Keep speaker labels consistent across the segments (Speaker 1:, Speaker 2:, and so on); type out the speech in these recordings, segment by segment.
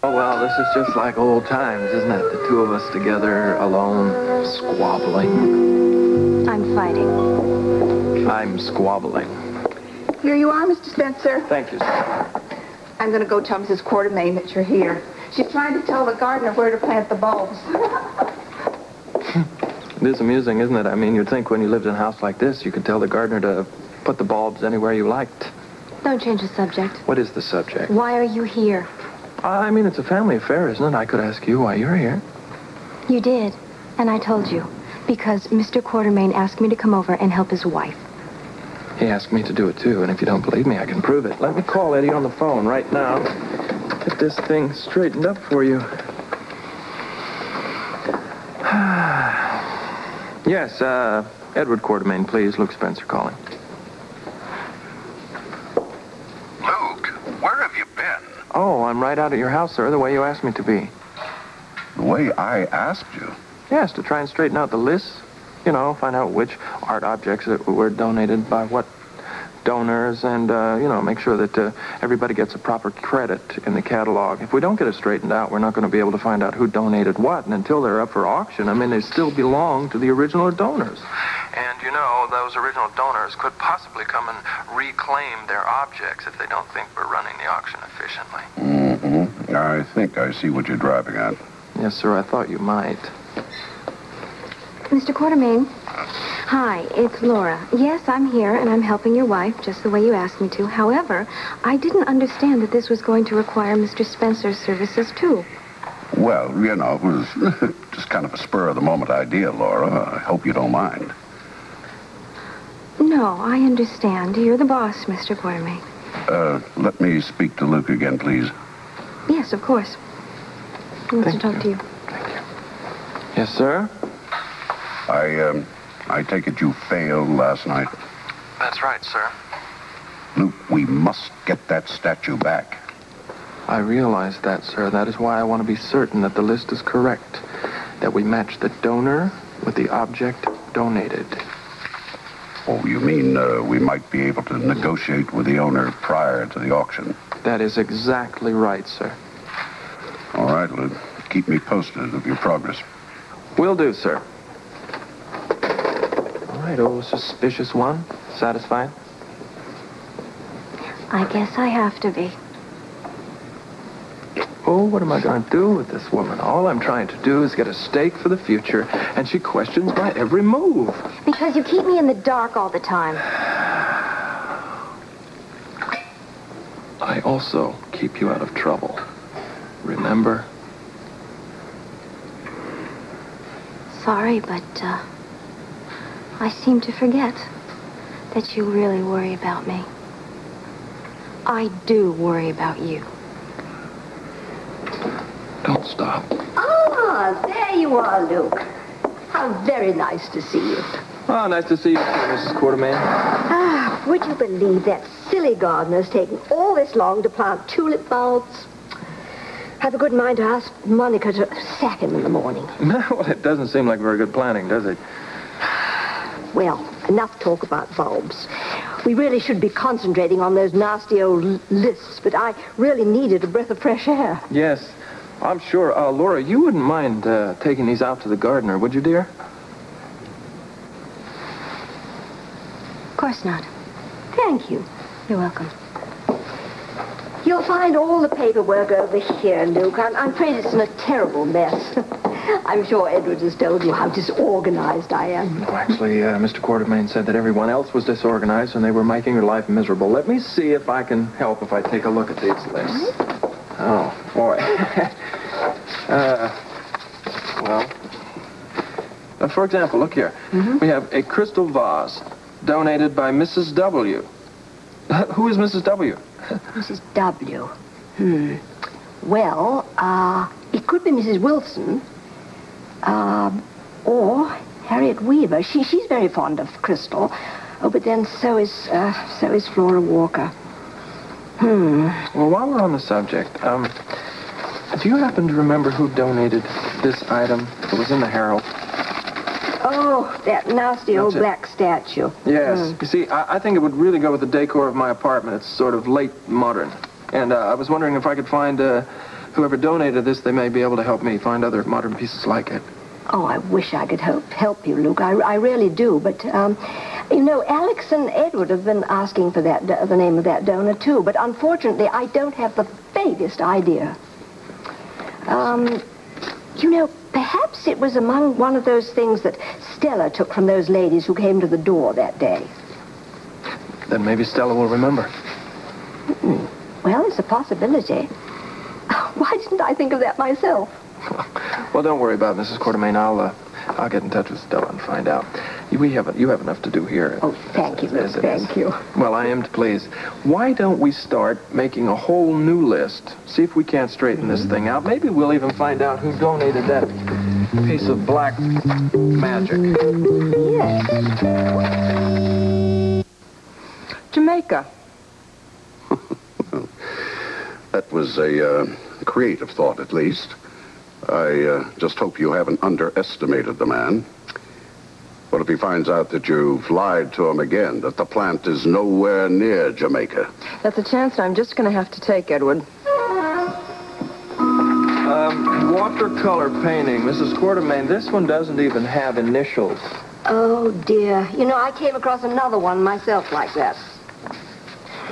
Speaker 1: Oh, well, this is just like old times, isn't it? The two of us together, alone, squabbling.
Speaker 2: I'm fighting.
Speaker 1: I'm squabbling.
Speaker 3: Here you are, Mr. Spencer.
Speaker 1: Thank you, sir.
Speaker 3: I'm going to go tell Mrs. Quartermain that you're here. She's trying to tell the gardener where to plant the bulbs.
Speaker 1: It is amusing, isn't it? I mean, you'd think when you lived in a house like this, you could tell the gardener to put the bulbs anywhere you liked.
Speaker 2: Don't change the subject.
Speaker 1: What is the subject?
Speaker 2: Why are you here?
Speaker 1: I mean, it's a family affair, isn't it? I could ask you why you're here.
Speaker 2: You did, and I told you. Because Mr. Quartermain asked me to come over and help his wife.
Speaker 1: He asked me to do it, too, and if you don't believe me, I can prove it. Let me call Eddie on the phone right now. Get this thing straightened up for you. Yes, Edward Quartermain, please. Luke Spencer calling.
Speaker 4: Luke, where have you been?
Speaker 1: Oh, I'm right out at your house, sir, the way you asked me to be.
Speaker 4: The way I asked you?
Speaker 1: Yes, to try and straighten out the lists. You know, find out which art objects that were donated by what donors and, make sure that everybody gets a proper credit in the catalog. If we don't get it straightened out, we're not going to be able to find out who donated what. And until they're up for auction, I mean, they still belong to the original donors. And, those original donors could possibly come and reclaim their objects if they don't think we're running the auction efficiently.
Speaker 4: Mm-hmm. I think I see what you're driving at.
Speaker 1: Yes, sir, I thought you might.
Speaker 2: Mr. Quartermain. Hi, it's Laura. Yes, I'm here, and I'm helping your wife, just the way you asked me to. However, I didn't understand that this was going to require Mr. Spencer's services, too.
Speaker 4: Well, it was just kind of a spur-of-the-moment idea, Laura. I hope you don't mind.
Speaker 2: No, I understand. You're the boss, Mr. Quartermain.
Speaker 4: Let me speak to Luke again, please.
Speaker 2: Yes, of course. He wants to talk to you.
Speaker 1: Thank you. Yes, sir?
Speaker 4: I take it you failed last night?
Speaker 1: That's right, sir.
Speaker 4: Luke, we must get that statue back.
Speaker 1: I realize that, sir. That is why I want to be certain that the list is correct. That we match the donor with the object donated.
Speaker 4: Oh, you mean we might be able to negotiate with the owner prior to the auction?
Speaker 1: That is exactly right, sir.
Speaker 4: All right, Luke. Keep me posted of your progress.
Speaker 1: Will do, sir. All right, old suspicious one. Satisfied?
Speaker 2: I guess I have to be.
Speaker 1: Oh, what am I going to do with this woman? All I'm trying to do is get a stake for the future, and she questions my every move.
Speaker 2: Because you keep me in the dark all the time.
Speaker 1: I also keep you out of trouble. Remember?
Speaker 2: Sorry, but, I seem to forget that you really worry about me. I do worry about you.
Speaker 1: Don't stop.
Speaker 5: Ah, there you are, Luke. How very nice to see you.
Speaker 1: Oh, nice to see you, Mrs. Quartermain.
Speaker 5: Ah, would you believe that silly gardener's taking all this long to plant tulip bulbs? Have a good mind to ask Monica to sack him in the morning.
Speaker 1: Well, it doesn't seem like very good planning, does it?
Speaker 5: Well, enough talk about bulbs. We really should be concentrating on those nasty old lists, but I really needed a breath of fresh air.
Speaker 1: Yes, I'm sure. Laura, you wouldn't mind taking these out to the gardener, would you, dear?
Speaker 2: Of course not.
Speaker 5: Thank you.
Speaker 2: You're welcome.
Speaker 5: You'll find all the paperwork over here, Luke. I'm afraid it's in a terrible mess. I'm sure Edward has told you how disorganized I am.
Speaker 1: No, actually, Mr. Quartermain said that everyone else was disorganized and they were making her life miserable. Let me see if I can help if I take a look at these lists. Oh, boy. For example, look here. Mm-hmm. We have a crystal vase donated by Mrs. W. Who is Mrs. W?
Speaker 5: Mrs. W. Well, it could be Mrs. Wilson, or Harriet Weaver. She's very fond of crystal. Oh, but then so is Flora Walker.
Speaker 1: Well, while we're on the subject, do you happen to remember who donated this item that was in the Herald?
Speaker 5: Oh, that nasty old black statue.
Speaker 1: Yes. You see, I think it would really go with the decor of my apartment. It's sort of late modern. And I was wondering if I could find whoever donated this, they may be able to help me find other modern pieces like it.
Speaker 5: Oh, I wish I could help you, Luke. I really do. But, you know, Alex and Edward have been asking for the name of that donor, too. But unfortunately, I don't have the vaguest idea. You know, perhaps it was among one of those things that Stella took from those ladies who came to the door that day.
Speaker 1: Then maybe Stella will remember.
Speaker 5: Well, it's a possibility. Why didn't I think of that myself?
Speaker 1: Well, don't worry about it, Mrs. Quartermain. I'll get in touch with Stella and find out. You have enough to do here.
Speaker 5: Oh, thank you, Luke. Thank you.
Speaker 1: Well, I am pleased. Why don't we start making a whole new list? See if we can't straighten this thing out. Maybe we'll even find out who donated that piece of black magic.
Speaker 5: Yes.
Speaker 3: Jamaica.
Speaker 4: That was a creative thought, at least. I just hope you haven't underestimated the man. What if he finds out that you've lied to him again, that the plant is nowhere near Jamaica?
Speaker 6: That's a chance I'm just going to have to take, Edward.
Speaker 1: Watercolor painting, Mrs. Quartermain. This one doesn't even have initials.
Speaker 5: Oh, dear. You know, I came across another one myself like that.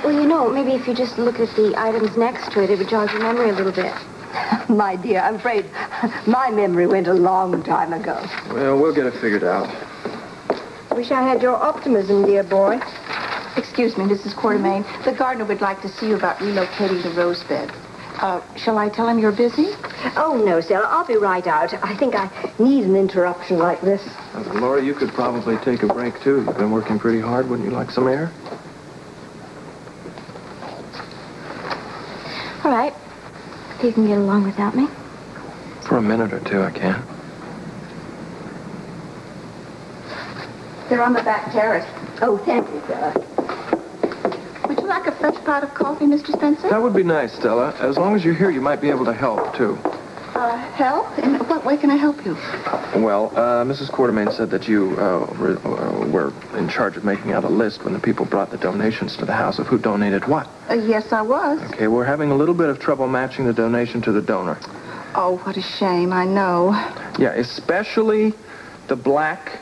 Speaker 2: Well, you know, maybe if you just look at the items next to it, it would jog your memory a little bit.
Speaker 5: My dear, I'm afraid my memory went a long time ago.
Speaker 1: Well, we'll get it figured out.
Speaker 5: Wish I had your optimism, dear boy.
Speaker 3: Excuse me, Mrs. Quartermain. The gardener would like to see you about relocating the rose bed. Shall I tell him you're busy?
Speaker 5: Oh, no, Stella. I'll be right out. I think I need an interruption like this.
Speaker 1: Laura, you could probably take a break, too. You've been working pretty hard. Wouldn't you like some air?
Speaker 2: All right. You can get along without me.
Speaker 1: For a minute or two, I can.
Speaker 3: They're on the back terrace.
Speaker 5: Oh, thank you, Stella.
Speaker 3: Would you like a fresh pot of coffee, Mr. Spencer?
Speaker 1: That would be nice, Stella. As long as you're here, you might be able to help, too.
Speaker 3: Help? In what way can I help you?
Speaker 1: Well, Mrs. Quartermain said that you were in charge of making out a list when the people brought the donations to the house of who donated what.
Speaker 3: Yes, I was.
Speaker 1: Okay, we're having a little bit of trouble matching the donation to the donor.
Speaker 3: Oh, what a shame. I know.
Speaker 1: Yeah, especially the black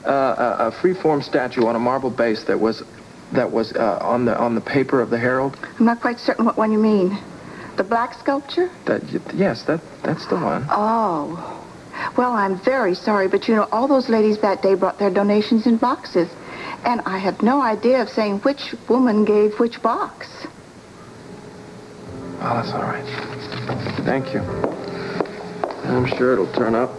Speaker 1: freeform statue on a marble base that was on the paper of the Herald.
Speaker 3: I'm not quite certain what one you mean. The black sculpture?
Speaker 1: Yes, that's the one.
Speaker 3: Oh. Well, I'm very sorry, but you know, all those ladies that day brought their donations in boxes. And I have no idea of saying which woman gave which box.
Speaker 1: Oh, that's all right. Thank you. I'm sure it'll turn up.